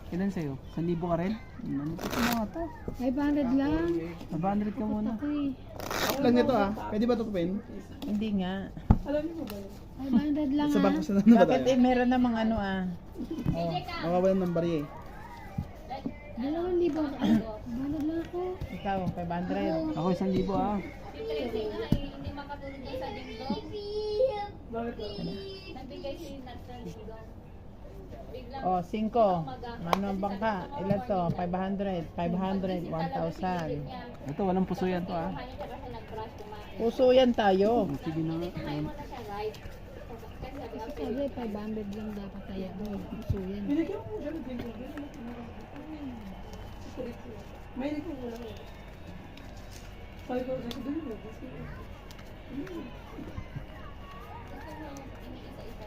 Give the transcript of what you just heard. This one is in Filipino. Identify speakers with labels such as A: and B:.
A: Ilan sa'yo? 1,000 ka rin? Ano pa ito mga to?
B: 500 lang.
A: 500 ka muna.
B: Okay.
C: Lang nito ah. Pwede ba tutupin?
D: Hindi nga.
B: 500 lang
C: Sa
B: ah.
C: bangko sa na ba
D: Bakit
C: tayo?
D: meron namang ano ah? Oh,
C: Makawalan ng bari eh.
B: 2,000. 500 lang ako.
D: ikaw, 500.
A: Ako 1,000 ah.
E: Si Tracy nga hindi makatulog dyan sa dingdong. Nagbigay si Natal dingdong. Biglang
D: Oh, 5. Ano ang bangka? Ilan to? 500, 500, 1,000.
A: Ito, walang puso yan to ah.
E: kanya siya kasi nag-brush kumain.
D: Puso yan tayo.
A: Sige na nga.
E: Kumain mo na siya, right? Kasi sabi
B: Sabi 500 lang dapat kaya. So yan.
E: gusto mo iniisa-isa.